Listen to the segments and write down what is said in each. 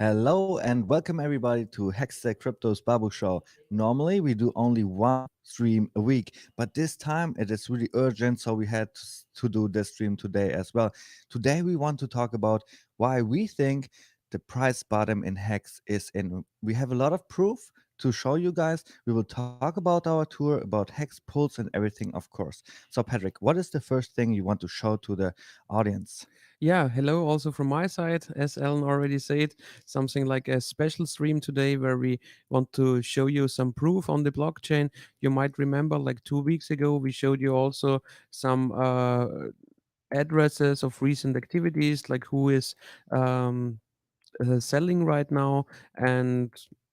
Hello and welcome everybody to HEX Crypto's Babu Show. Normally we do only one stream a week, but this time it is really urgent, so we had to do this stream today as well. Today we want to talk about why we think the price bottom in HEX is in. We have a lot of proof to show you guys. We will talk about our tour, about HEX pulls and everything, of course. So Patrick, what is the first thing you want to show to the audience? Yeah, hello also from my side. As Alan already said, something like a special stream today where we want to show you some proof on the blockchain. You might remember like 2 weeks ago, we showed you also some addresses of recent activities, like who is selling right now, and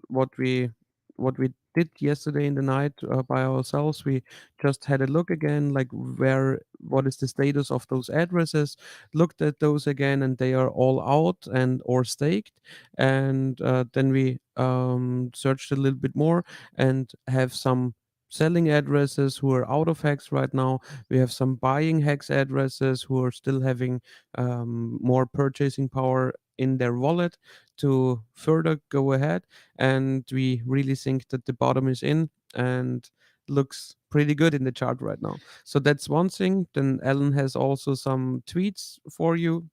what we what we did yesterday in the night by ourselves. We just had a look again, like where what is the status of those addresses, looked at those again, and they are all out and or staked. And then we searched a little bit more and have some selling addresses who are out of hex right now. We have some buying hex addresses who are still having more purchasing power in their wallet to further go ahead. And we really think that the bottom is in and looks pretty good in the chart right now. So that's one thing. Then Alan has also some tweets for you.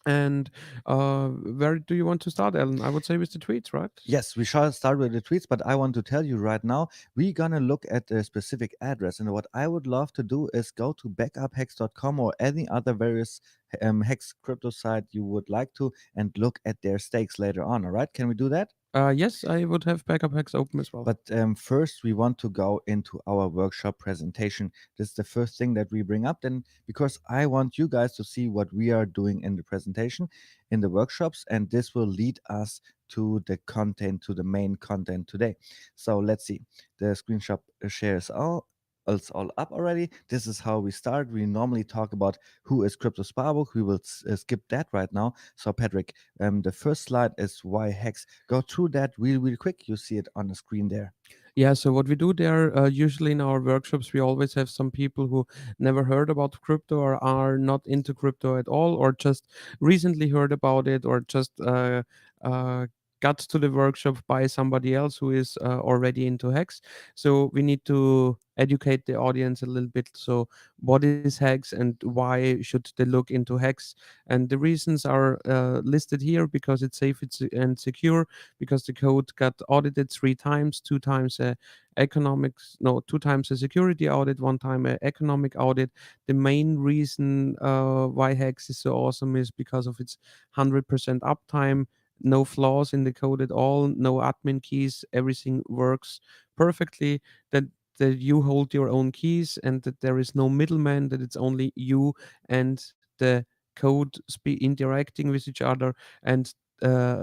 And where do you want to start, Alan? I would say with the tweets, right? Yes, we shall start with the tweets, but I want to tell you right now, we're gonna look at a specific address. And what I would love to do is go to backuphex.com or any other various hex crypto site you would like to and look at their stakes later on. All right, can we do that? Yes, I would have backup hacks open as well. But first, we want to go into our workshop presentation. This is the first thing that we bring up, then, because I want you guys to see what we are doing in the presentation, in the workshops, and this will lead us to the content, to the main content today. So let's see. The screenshot shares all. It's all up already. This is how we start. We normally talk about who is Crypto Sparbook. We will skip that right now. So Patrick, the first slide is why Hex. Go through that real quick. You see it on the screen there. Yeah, so what we do there, usually in our workshops, we always have some people who never heard about crypto or are not into crypto at all, or just recently heard about it, or just uh, got to the workshop by somebody else who is already into Hex. So we need to educate the audience a little bit. So, what is Hex and why should they look into Hex? And the reasons are listed here because it's safe and secure, because the code got audited 3 times, 2 times economics, no, 2 times a security audit, 1 time a economic audit. The main reason why Hex is so awesome is because of its 100% uptime, no flaws in the code at all, no admin keys, everything works perfectly. That you hold your own keys and that there is no middleman, that it's only you and the code interacting with each other, and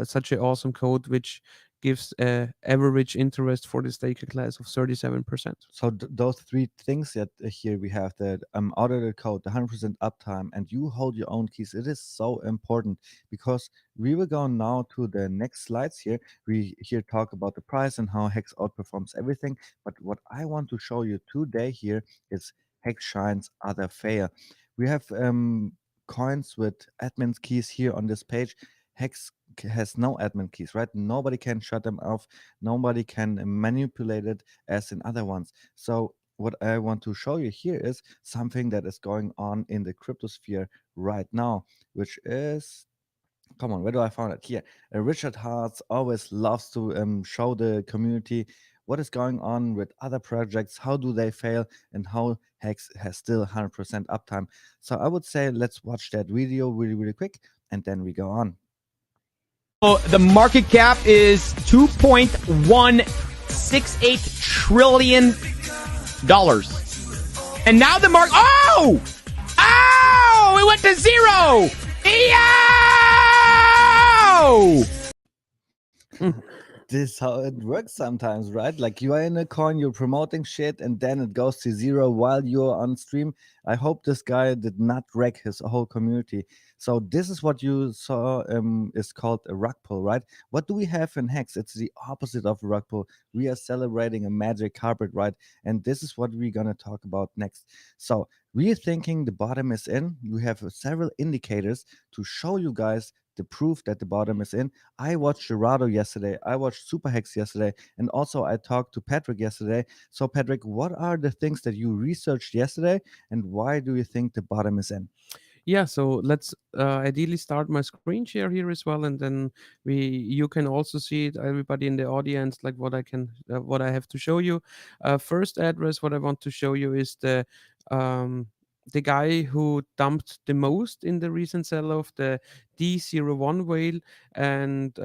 such an awesome code which gives a average interest for the staker class of 37%. So those three things that here we have the audited code, the 100% uptime, and you hold your own keys. It is so important because we will go now to the next slides here. We here talk about the price and how Hex outperforms everything. But what I want to show you today here is Hex shines other fail. We have coins with admin keys here on this page. Hex has no admin keys, right? Nobody can shut them off. Nobody can manipulate it as in other ones. So what I want to show you here is something that is going on in the cryptosphere right now, which is, come on, where do I find it? Here. Richard Hartz always loves to show the community what is going on with other projects, how do they fail, and how Hex has still 100% uptime. So I would say let's watch that video really quick, and then we go on. So the market cap is $2.168 trillion. And now the market, oh! Oh! It went to zero! Yo! This is how it works sometimes, right? Like you are in a coin, you're promoting shit, and then it goes to zero while you're on stream. I hope this guy did not wreck his whole community. So this is what you saw is called a rug pull, right? What do we have in Hex? It's the opposite of a rug pull. We are celebrating a magic carpet, right? And this is what we're gonna talk about next. So we're thinking the bottom is in. We have several indicators to show you guys the proof that the bottom is in. I watched Gerardo yesterday. I watched Superhex yesterday, and also I talked to Patrick yesterday. So, Patrick, what are the things that you researched yesterday, and why do you think the bottom is in? Yeah, so let's ideally start my screen share here as well, and then you can also see it, everybody in the audience, like what I have to show you. First address, what I want to show you is um, the guy who dumped the most in the recent sell-off, the D01 whale, and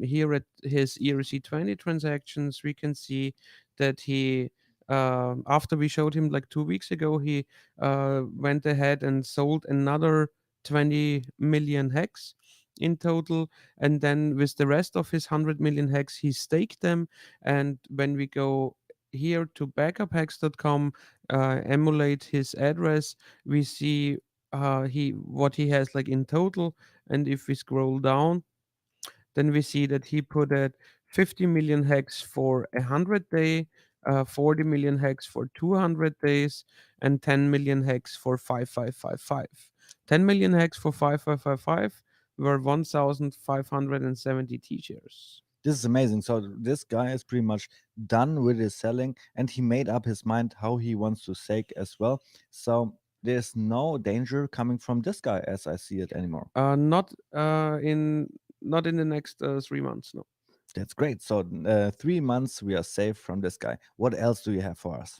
here at his ERC20 transactions, we can see that he. After we showed him like 2 weeks ago, he went ahead and sold another 20 million hex in total, and then with the rest of his 100 million hex he staked them. And when we go here to backuphex.com, emulate his address, we see he what he has like in total. And if we scroll down, then we see that he put at 50 million hex for 100 day, 40 million hex for 200 days, and 10 million hex for 5555. 10 million hex for 5555 were 1,570 t-shares. This is amazing. So this guy is pretty much done with his selling, and he made up his mind how he wants to stake as well. So there's no danger coming from this guy as I see it anymore. Not in the next 3 months, no. That's great. So 3 months we are safe from this guy. What else do you have for us?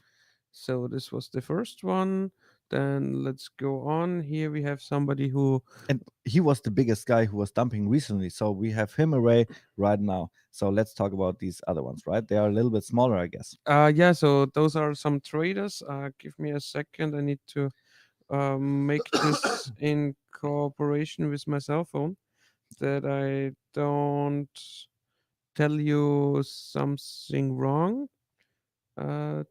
So this was the first one. Then let's go on. Here we have somebody who And he was the biggest guy who was dumping recently. So we have him array right now. So let's talk about these other ones, right? They are a little bit smaller, I guess. yeah, so those are some traders. Give me a second. I need to make this in cooperation with my cell phone, that I don't tell you something wrong. Uh,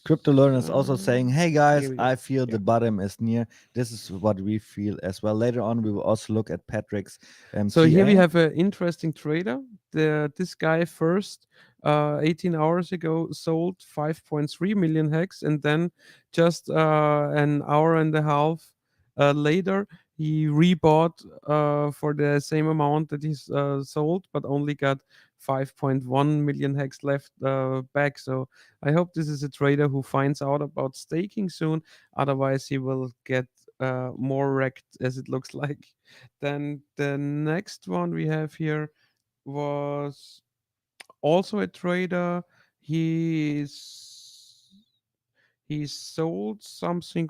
Crypto Learner is also so saying, hey here guys, we go. I feel Yeah. the bottom is near. This is what we feel as well. Later on, we will also look at Patrick's So here we TA. have an interesting trader. This guy first, 18 hours ago, sold 5.3 million hex, and then just an hour and a half later, he rebought for the same amount that he's sold, but only got 5.1 million hex left back. So I hope this is a trader who finds out about staking soon. Otherwise, he will get more wrecked, as it looks like. Then the next one we have here was also a trader. He sold something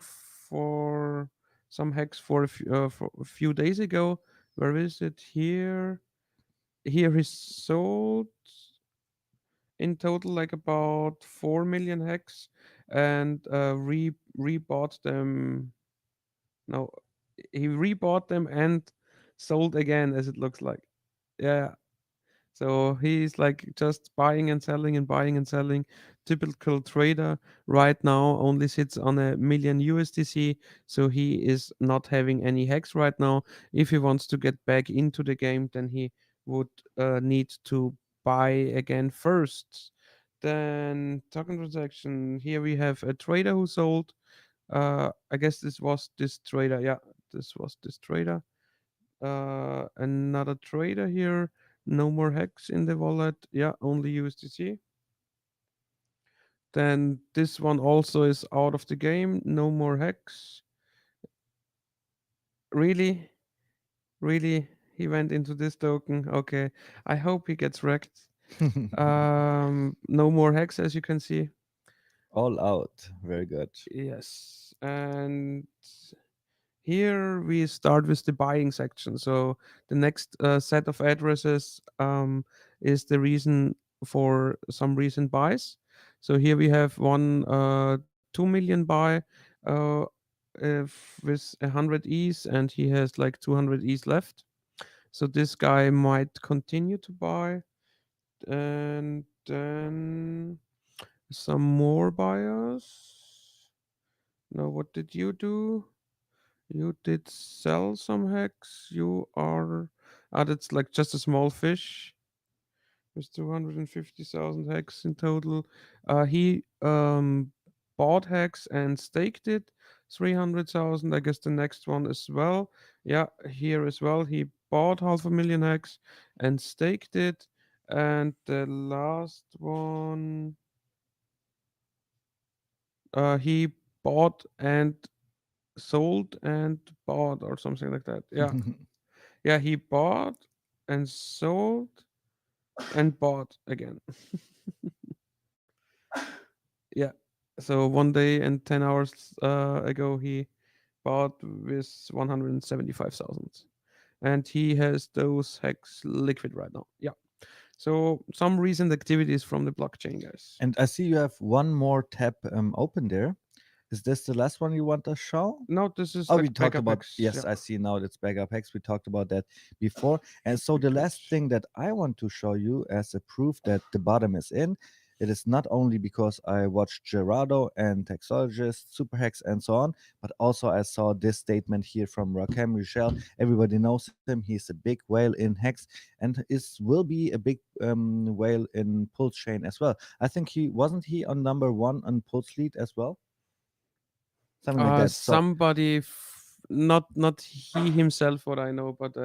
for some hex for a few days ago. Where is it here? Here he sold in total like about 4 million hex, and rebought them. No, he rebought them and sold again, as it looks like. Yeah. So he's like just buying and selling and buying and selling. Typical trader right now only sits on a million USDC. So he is not having any hex right now. If he wants to get back into the game, then he would need to buy again first. Then token transaction. Here we have a trader who sold. I guess this was this trader. Yeah, this was this trader. Another trader here. No more hex in the wallet. Yeah, only USDC. Then this one also is out of the game. No more hex. Really? Really? He went into this token. Okay. I hope he gets wrecked. No more hex, as you can see. All out. Very good. Yes. And here we start with the buying section. So the next set of addresses is the reason for some recent buys. So here we have one 2 million buy uh, with 100 E's, and he has like 200 E's left. So this guy might continue to buy. And then some more buyers. Now, what did you do? You did sell some hex. You are. Ah, that's like just a small fish with 250,000 hex in total. He bought hex and staked it, 300,000. I guess the next one as well. Yeah, here as well. He bought 500,000 hex and staked it. And the last one, he bought and sold and bought or something like that. Yeah. Yeah, he bought and sold and bought again. Yeah. So 1 day and 10 hours ago, he bought with 175,000. And he has those hex liquid right now. Yeah. So some recent activities from the blockchain, guys. And I see you have one more tab open there. Is this the last one you want to show? No, this is Oh, like we talked backup about, hex. yes, Yeah. I see now it's backup hex. We talked about that before. And so the last Good. thing that I want to show you as a proof that the bottom is in, it is not only because I watched Gerardo and Texologist, Superhex, and so on, but also I saw this statement here from Rakem Michel. Everybody knows him. He's a big whale in Hex and is will be a big whale in Pulse Chain as well. I think he wasn't he on number one on Pulse Lead as well, something like that. So Somebody, not he himself, what I know, but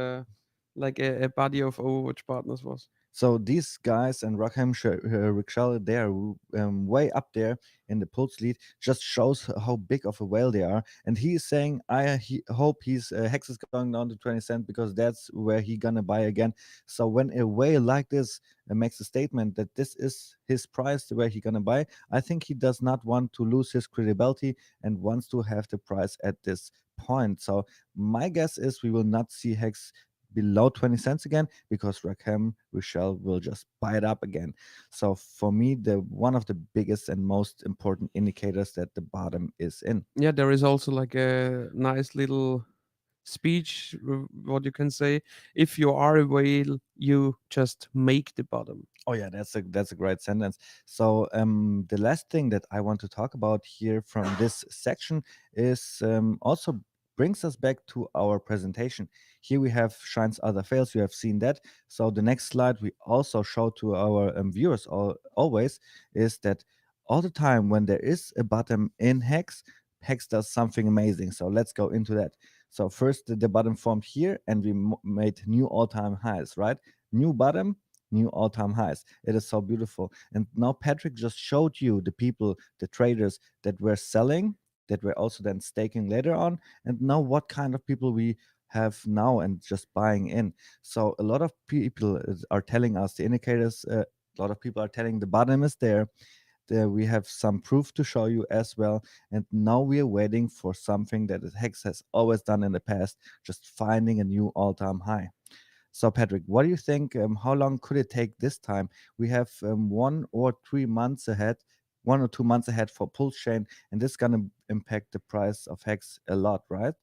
like a buddy of Overwatch partners was. So these guys and Rackham Rikshal, they are way up there in the Pulse lead. Just shows how big of a whale they are. And he is saying, hope his hex is going down to 20 cents because that's where he gonna buy again. So when a whale like this makes a statement that this is his price where he gonna buy, I think he does not want to lose his credibility and wants to have the price at this point. So my guess is we will not see hex below 20 cents again because Rakem Rochelle will just buy it up again. So for me, the one of the biggest and most important indicators that the bottom is in. Yeah, there is also like a nice little speech, what you can say. If you are a whale, you just make the bottom. Oh yeah, that's a great sentence. So the last thing that I want to talk about here from this section is also brings us back to our presentation. Here we have shines other fails. You have seen that. So the next slide we also show to our viewers always is that all the time when there is a bottom in Hex, Hex does something amazing. So let's go into that. So first the bottom formed here, and we made new all-time highs, right? New bottom, new all-time highs. It is so beautiful. And now Patrick just showed you the people, the traders that were selling, that were also then staking later on, and now what kind of people we have now and just buying in. So a lot of people are telling us the indicators. A lot of people are telling the bottom is there. There we have some proof to show you as well. And now we are waiting for something that Hex has always done in the past, just finding a new all-time high. So, Patrick, what do you think? How long could it take this time? We have 1 or 2 months ahead, 1 or 2 months ahead for Pulse Chain, and this is going to impact the price of Hex a lot, right?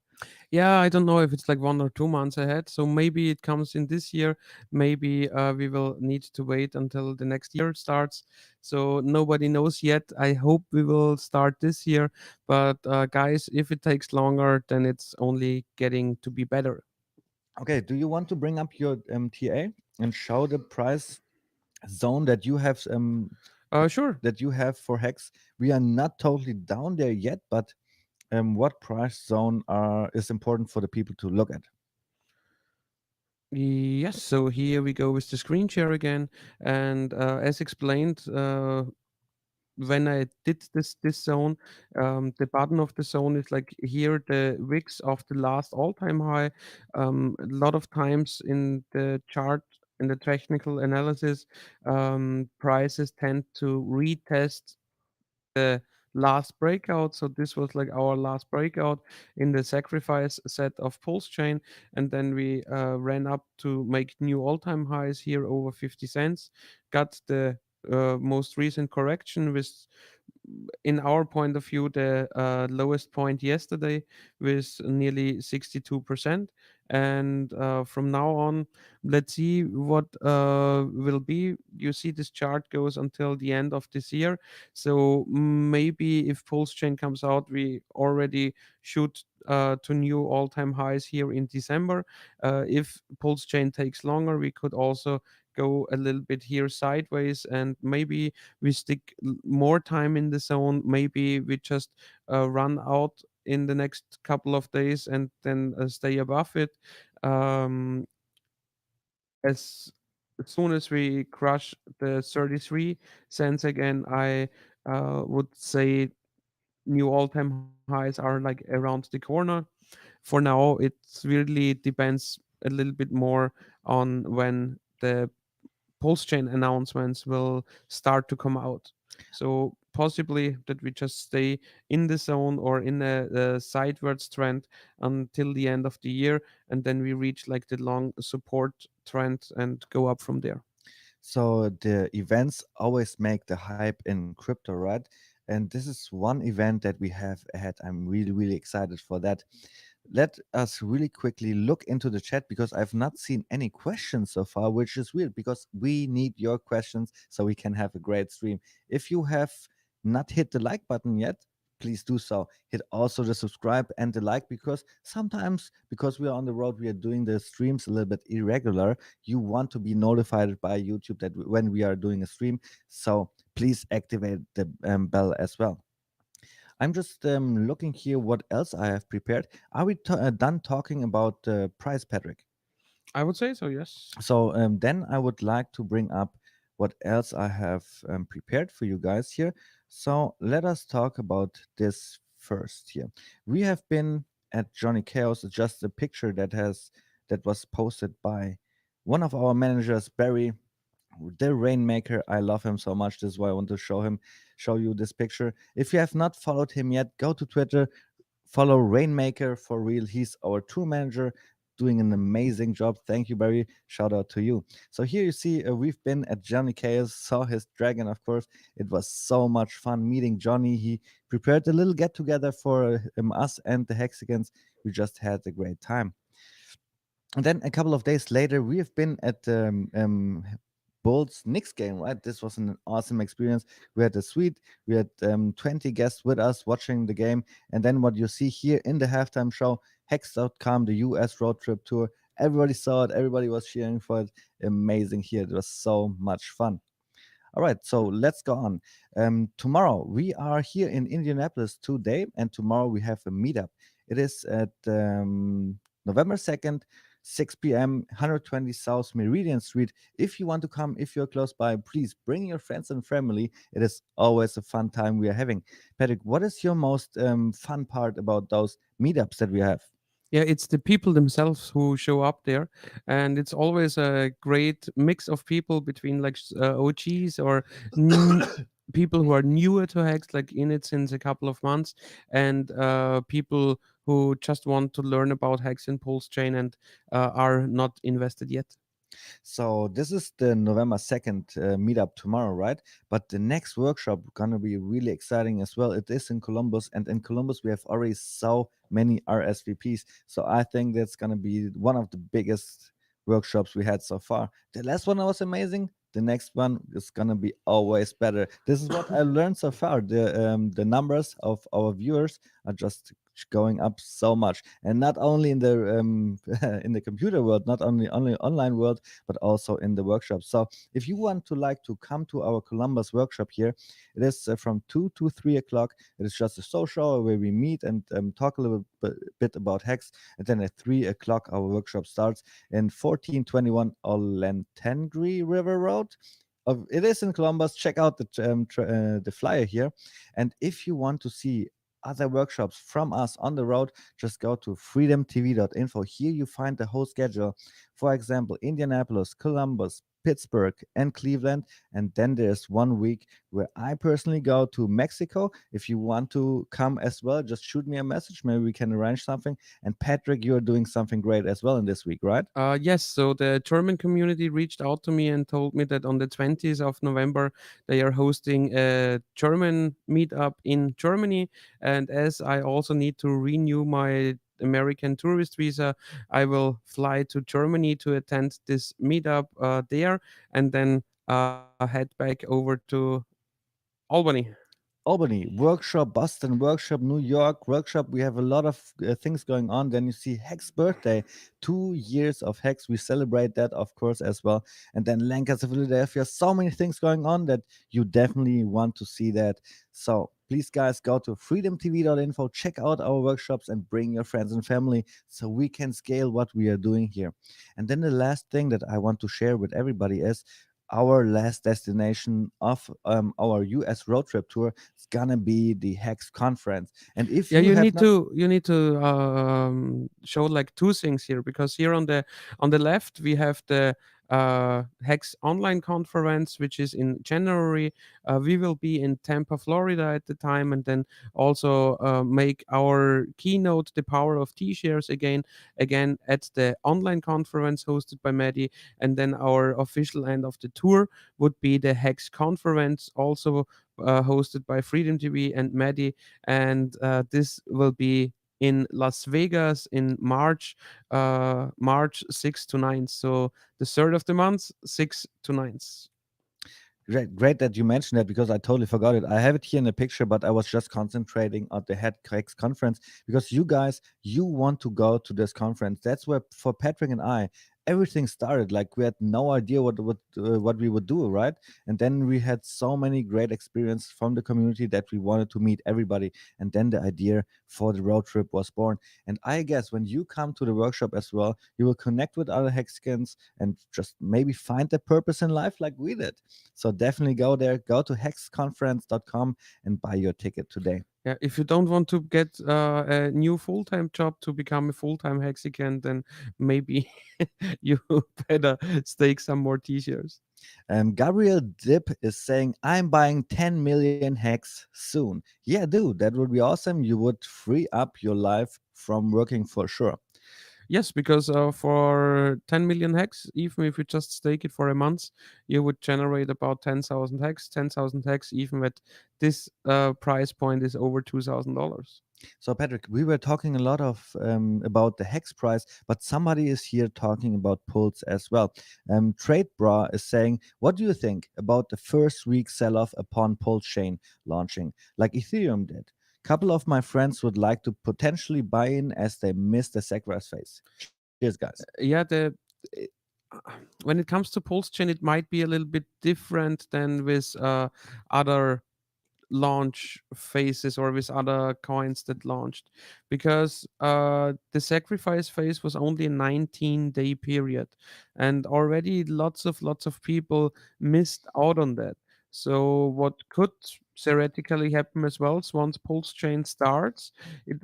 Yeah, I don't know if it's like 1 or 2 months ahead. So maybe it comes in this year. Maybe we will need to wait until the next year starts. So nobody knows yet. I hope we will start this year. But guys, if it takes longer, then it's only getting to be better. Okay, do you want to bring up your TA and show the price zone Sure. that you have for Hex? We are not totally down there yet, but what price zone is important for the people to look at? Yes, so here we go with the screen share again. And as explained, when I did this zone, the bottom of the zone is like here the wicks of the last all-time high. A lot of times in the chart, in the technical analysis, prices tend to retest the last breakout. So this was like our last breakout in the sacrifice set of Pulse Chain, and then we ran up to make new all-time highs here over 50 cents. Got the most recent correction with, in our point of view, the lowest point yesterday with nearly 62%. And from now on, let's see what will be. You see, this chart goes until the end of this year. So maybe if Pulse Chain comes out, we already shoot to new all-time highs here in December. If Pulse Chain takes longer, we could also go a little bit here sideways, and maybe we stick more time in the zone. Maybe we just run out in the next couple of days and then stay above it. Um, as soon as we crush the 33 cents again, I would say new all-time highs are like around the corner. For now, it really depends a little bit more on when the post chain announcements will start to come out. So possibly that we just stay in the zone or in a sidewards trend until the end of the year, and then we reach like the long support trend and go up from there. So the events always make the hype in crypto, right? And this is one event that we have ahead. I'm really, really excited for that. Let us really quickly look into the chat because I've not seen any questions so far, which is weird because we need your questions so we can have a great stream. If you have not hit the like button yet, please do so. Hit also the subscribe and the like because sometimes, because we are on the road, we are doing the streams a little bit irregular. You want to be notified by YouTube that when we are doing a stream. So please activate the bell as well. I'm just looking here what else I have prepared. Are we done talking about the price, Patrick? I would say so, yes. So then I would like to bring up what else I have prepared for you guys here. So let us talk about this first here. We have been at Johnny Chaos, just a picture that was posted by one of our managers, Barry, the Rainmaker. I love him so much. This is why I want to show you this picture. If you have not followed him yet, go to Twitter, follow Rainmaker for real. He's our tour manager, doing an amazing job. Thank you, Barry. Shout out to you. So here you see we've been at Johnny Chaos, saw his dragon, of course. It was so much fun meeting Johnny. He prepared a little get together for us and the Hexicans. We just had a great time. And then a couple of days later, we have been at the Bulls Knicks game, right? This was an awesome experience. We had a suite, we had 20 guests with us watching the game. And then what you see here in the halftime show, Hex.com, the US road trip tour. Everybody saw it, everybody was cheering for it. Amazing here. It was so much fun. All right, so let's go on. Tomorrow we are here in Indianapolis today, and tomorrow we have a meetup. It is at November 2nd, 6 p.m., 120 South Meridian Street. If you want to come, if you're close by, please bring your friends and family. It is always a fun time we are having. Patrick, what is your most fun part about those meetups that we have? Yeah, it's the people themselves who show up there, and it's always a great mix of people between like OGs or people who are newer to Hex, like in it since a couple of months, and people who just want to learn about Hex and Pulse Chain and are not invested yet. So this is the November 2nd meetup tomorrow, right? But the next workshop gonna be really exciting as well. It is in Columbus, and in Columbus we have already so many RSVPs. So I think that's gonna be one of the biggest workshops we had so far. The last one was amazing. The next one is gonna be always better. This is what I learned so far. The numbers of our viewers are just going up so much, and not only in the in the computer world, not only online world, but also in the workshop. So if you want to like to come to our Columbus workshop here, it is from 2 to 3 o'clock. It is just a social where we meet and talk a little bit about Hex. And then at 3 o'clock, our workshop starts in 1421 Olentangy River Road. It is in Columbus. Check out the flyer here. And if you want to see other workshops from us on the road, just go to freedomtv.info. Here you find the whole schedule. For example, Indianapolis, Columbus, Pittsburgh, and Cleveland. And then there's 1 week where I personally go to Mexico. If you want to come as well, just shoot me a message. Maybe we can arrange something. And Patrick, you're doing something great as well in this week, right? Yes, so the German community reached out to me and told me that on the 20th of November they are hosting a German meetup in Germany. And as I also need to renew my American tourist visa, I will fly to Germany to attend this meetup there and then head back over to Albany. Albany workshop, Boston workshop, New York workshop. We have a lot of things going on. Then you see Hex birthday, 2 years of Hex. We celebrate that, of course, as well. And then Lancaster, Philadelphia. So many things going on that you definitely want to see that. So Please, guys, go to freedomtv.info, check out our workshops, and bring your friends and family so we can scale what we are doing here. And then the last thing that I want to share with everybody is our last destination of our US road trip tour is gonna be the HEX conference. And if Yeah, you you have need not to show like two things here, because here on the left we have the Hex online conference, which is in January. We will be in Tampa, Florida at the time, and then also make our keynote, "The Power of T-shares," again at the online conference hosted by Maddie, and then our official end of the tour would be the Hex conference, also hosted by Freedom TV and Maddie, and this will be in Las Vegas in March 6th to 9th. So the third of the month, 6th to 9th. great that you mentioned that because I totally forgot it. I have it here in the picture, but I was just concentrating on the HEX conference because you guys, you want to go to this conference. That's where for Patrick and I, everything started. Like we had no idea what we would do, right? And then we had so many great experience from the community that we wanted to meet everybody. And then the idea for the road trip was born. And I guess when you come to the workshop as well, you will connect with other Hexicans and just maybe find their purpose in life like we did. So definitely go there, go to hexconference.com and buy your ticket today. Yeah, if you don't want to get a new full-time job to become a full-time Hexican, then maybe you better stake some more t-shirts. Gabriel Dip is saying, I'm buying 10 million hex soon. Yeah, dude, that would be awesome. You would free up your life from working for sure. Yes, because for 10 million hex, even if you just stake it for a month, you would generate about 10,000 hex. 10,000 hex, even at this price point, is over $2,000. So, Patrick, we were talking a lot of about the hex price, but somebody is here talking about pulls as well. Trade Bra is saying, what do you think about the first week sell-off upon Pulse chain launching, like Ethereum did? Couple of my friends would like to potentially buy in as they missed the sacrifice phase. Cheers, guys. Yeah, i- when it comes to Pulse chain, it might be a little bit different than with other launch phases or with other coins that launched, because the sacrifice phase was only a 19-day period, and already lots of people missed out on that. So what could theoretically happen as well is, once Pulse chain starts, it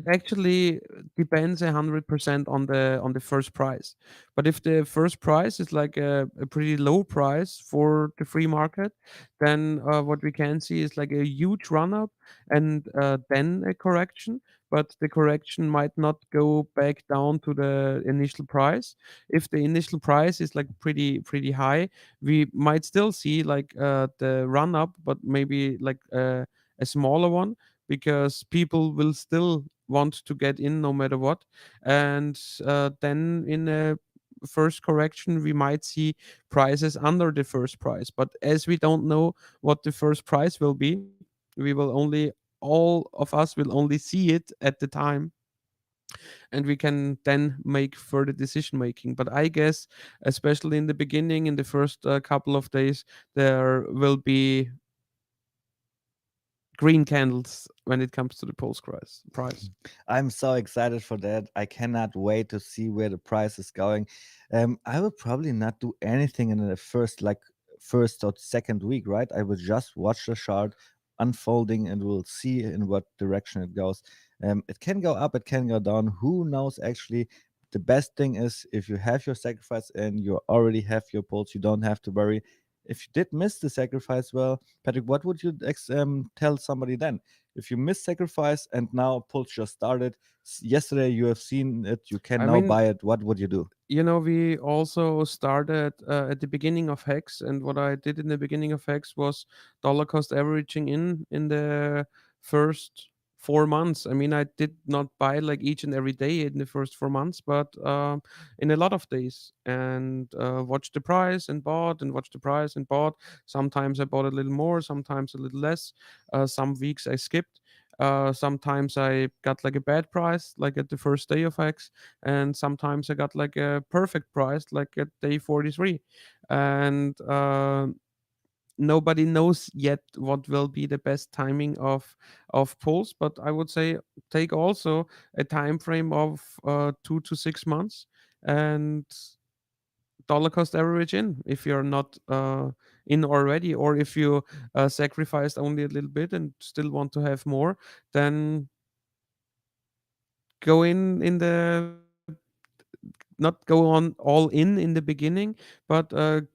actually depends 100% on the first price. But if the first price is like a pretty low price for the free market, then what we can see is like a huge run up, and then a correction. But the correction might not go back down to the initial price. If the initial price is like pretty high, we might still see like the run up, but maybe like a smaller one, because people will still want to get in no matter what. And then in a first correction, we might see prices under the first price. But as we don't know what the first price will be, we will only all of us will only see it at the time, and we can then make further decision making. But I guess, especially in the beginning, in the first couple of days, there will be green candles when it comes to the post price. I'm so excited for that. I cannot wait to see where the price is going. I will probably not do anything in the first or second week, right? I will just watch the chart unfolding and we'll see in what direction it goes. It can go up, it can go down. Who knows actually? The best thing is if you have your sacrifice and you already have your pulse, you don't have to worry. If you did miss the sacrifice, well, Patrick, what would you tell somebody then? If you miss sacrifice and now pulse just started, yesterday you have seen it, you can I now mean, buy it. What would you do? we also started at the beginning of Hex, and what I did in the beginning of Hex was dollar cost averaging in the first 4 months. I mean, I did not buy like each and every day in the first 4 months, but in a lot of days, and watched the price and bought, and watched the price and bought. Sometimes I bought a little more, sometimes a little less. Some weeks I skipped. Sometimes I got like a bad price, like at the first day of Hex, and sometimes I got like a perfect price, like at day 43. And nobody knows yet what will be the best timing of pulls, but I would say take also a time frame of 2 to 6 months, and dollar cost average in if you're not in already, or if you sacrificed only a little bit and still want to have more, then go in the not go on all in the beginning, but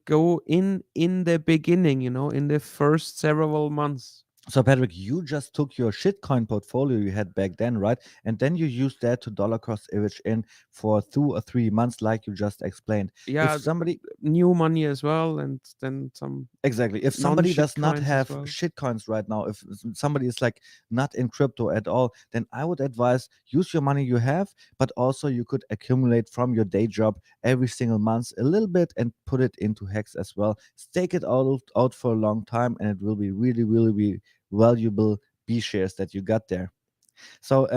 go in the beginning, in the first several months. So, Patrick, you just took your shitcoin portfolio you had back then, right? And then you used that to dollar cost average in for 2 or 3 months, like you just explained. If Yeah, somebody new money as well, and then some Exactly. If somebody non-shit does not coins as have well. shit coins right now, if somebody is like not in crypto at all, then I would advise use your money you have, but also you could accumulate from your day job every single month a little bit and put it into Hex as well. Stake it out for a long time, and it will be really, really be valuable B shares that you got there. So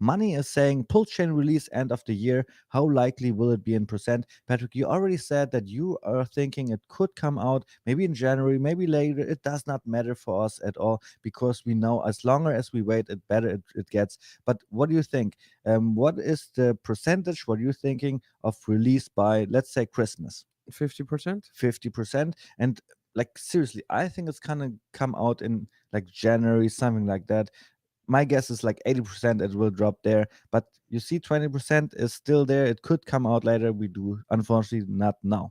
money is saying pull chain release end of the year. How likely will it be in percent? Patrick, you already said that you are thinking it could come out maybe in January, maybe later. It does not matter for us at all because we know as longer as we wait, it better it gets. But what do you think? What is the percentage? What are you thinking of release by, let's say, Christmas? 50%. 50%. And like seriously, I think it's gonna come out in like January, something like that. My guess is like 80% it will drop there, but you see 20% is still there. It could come out later. We do unfortunately not know.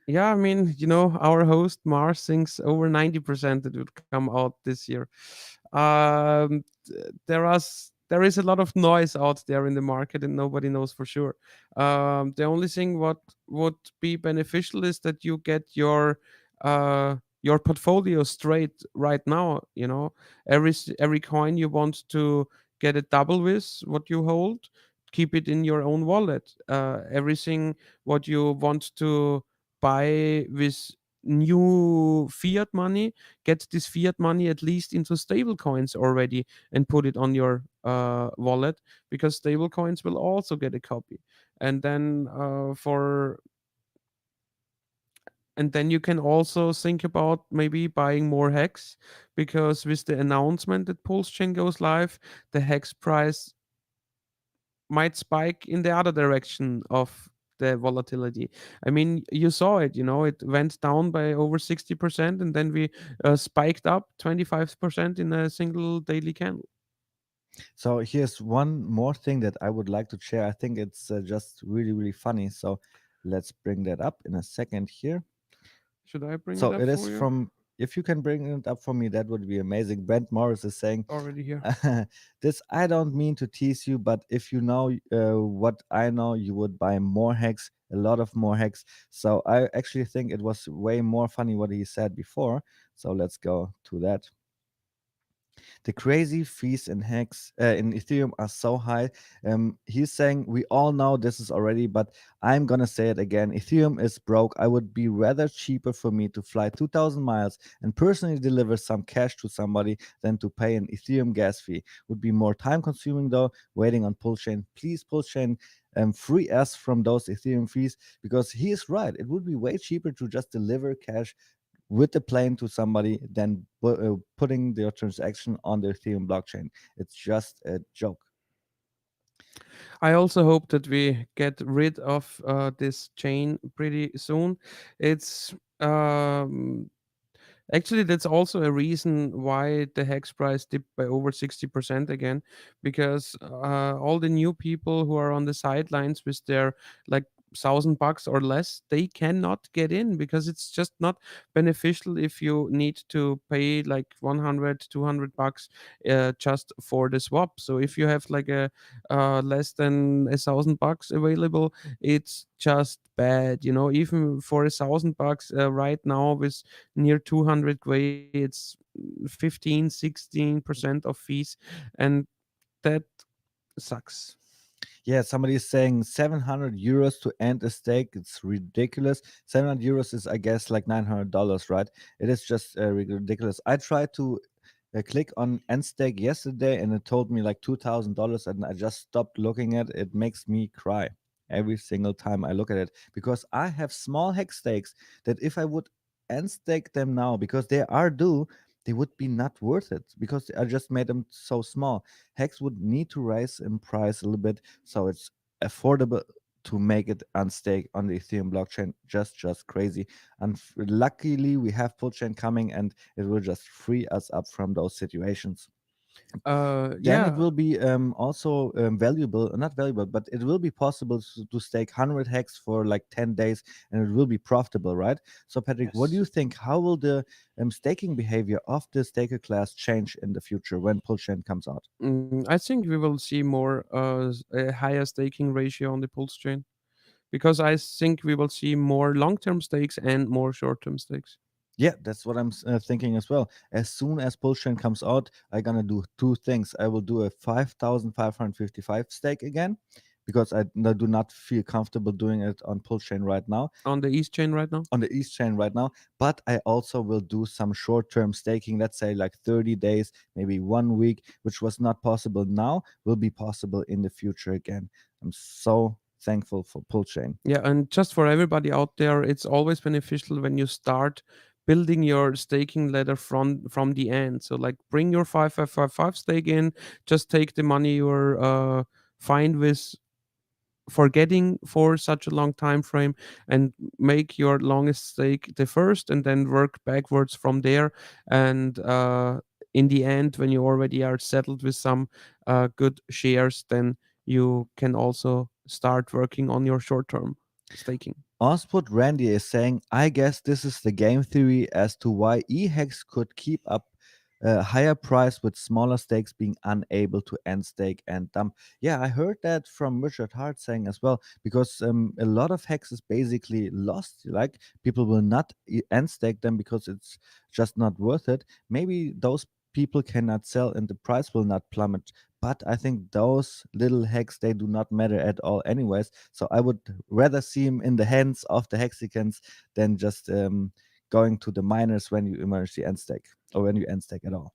Yeah, I mean, our host Mars thinks over 90% it would come out this year. There is a lot of noise out there in the market, and nobody knows for sure. The only thing what would be beneficial is that you get your portfolio straight right now. Every coin you want to get a double with what you hold, keep it in your own wallet. Everything what you want to buy with new fiat money, get this fiat money at least into stable coins already and put it on your wallet, because stable coins will also get a copy. And then you can also think about maybe buying more hex, because with the announcement that Pulse Chain goes live, the hex price might spike in the other direction of the volatility. I mean, you saw it, it went down by over 60%, and then we spiked up 25% in a single daily candle. So here's one more thing that I would like to share. I think it's just really, really funny. So let's bring that up in a second here. Should I bring it So up it is for you? from, if you can bring it up for me, that would be amazing. Brent Morris is saying, Already here. this, I don't mean to tease you, but if you know what I know, you would buy more hacks, a lot of more hacks. So I actually think it was way more funny what he said before. So let's go to that. The crazy fees in Hex in Ethereum are so high. He's saying we all know this is already, but I'm gonna say it again. Ethereum is broke. I would be rather cheaper for me to fly 2,000 miles and personally deliver some cash to somebody than to pay an Ethereum gas fee. Would be more time consuming though. Waiting on Pulsechain, please Pulsechain. Free us from those Ethereum fees, because he is right. It would be way cheaper to just deliver cash with the plane to somebody than putting their transaction on the Ethereum blockchain. It's just a joke. I also hope that we get rid of this chain pretty soon. It's Actually, that's also a reason why the hex price dipped by over 60% again, because all the new people who are on the sidelines with their like $1,000 or less, they cannot get in, because it's just not beneficial if you need to pay like 100, $200 just for the swap. So if you have like a less than $1,000 available, it's just bad. Even for $1,000 right now with near 200 Gwei, it's 15, 16% of fees, and that sucks. Yeah, somebody is saying 700 euros to end a stake. It's ridiculous. 700 euros is, I guess, like $900, right? It is just ridiculous. I tried to click on end stake yesterday and it told me like $2,000, and I just stopped looking at it. It makes me cry every single time I look at it, because I have small hex stakes that if I would unstake them now because they are due, they would be not worth it because I just made them so small. Hex would need to rise in price a little bit so it's affordable to make it unstake on the Ethereum blockchain. Just crazy. And luckily we have full chain coming, and it will just free us up from those situations. Then it Yeah. will be also valuable, not valuable, but it will be possible to stake 100 hex for like 10 days, and it will be profitable, right? So Patrick, what do you Yes. think, how will the staking behavior of the staker class change in the future when Pulchain comes out? I think we will see more a higher staking ratio on the Pulse chain, because I think we will see more long-term stakes and more short-term stakes. Yeah, that's what I'm thinking as well. As soon as Pulchain comes out, I'm gonna do two things. I will do a 5,555 stake again, because I do not feel comfortable doing it on Pulchain right now, On the East chain right now. on the East chain right now. But I also will do some short-term staking, let's say like 30 days, maybe 1 week, which was not possible now, will be possible in the future again. I'm so thankful for Pulchain. Yeah, and just for everybody out there, it's always beneficial when you start building your staking ladder from the end. So like bring your 5555 stake in, just take the money you're fine with forgetting for such a long time frame, and make your longest stake the first, and then work backwards from there. And in the end, when you already are settled with some good shares, then you can also start working on your short term staking. Osput Randy is saying, I guess this is the game theory as to why EHEX could keep up a higher price with smaller stakes being unable to end stake and dump. Yeah, I heard that from Richard Hart saying as well, because a lot of hex is basically lost. Like people will not end stake them because it's just not worth it. Maybe those people cannot sell and the price will not plummet. But I think those little hex, they do not matter at all anyways. So I would rather see him in the hands of the Hexicans than just going to the miners when you emergency end stake, or when you end stake at all.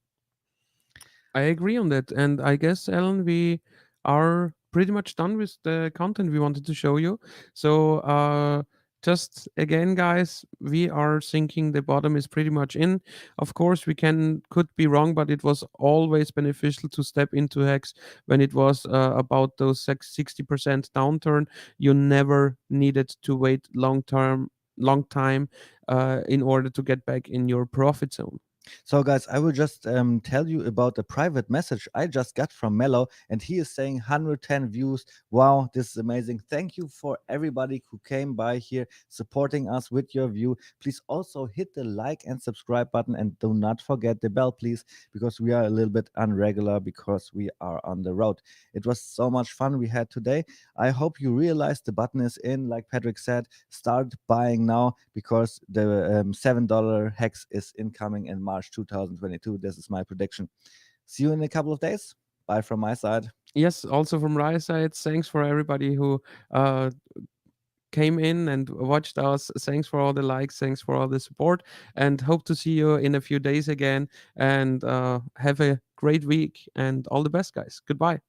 I agree on that. And I guess, Alan, we are pretty much done with the content we wanted to show you. So, just again, guys, we are thinking the bottom is pretty much in. Of course, we could be wrong, but it was always beneficial to step into Hex when it was about those 60% downturn. You never needed to wait long time in order to get back in your profit zone. So, guys, I will just tell you about a private message I just got from Mello, and he is saying 110 views. Wow, this is amazing. Thank you for everybody who came by here supporting us with your view. Please also hit the like and subscribe button, and do not forget the bell, please, because we are a little bit unregular because we are on the road. It was so much fun we had today. I hope you realize the button is in, like Patrick said. Start buying now because the $7 hex is incoming in March 2022. This is my prediction. See you in a couple of days. Bye from my side. Yes, also from my side, thanks for everybody who uh, came in and watched us. Thanks for all the likes, thanks for all the support, and hope to see you in a few days again. And have a great week, and all the best, guys. Goodbye.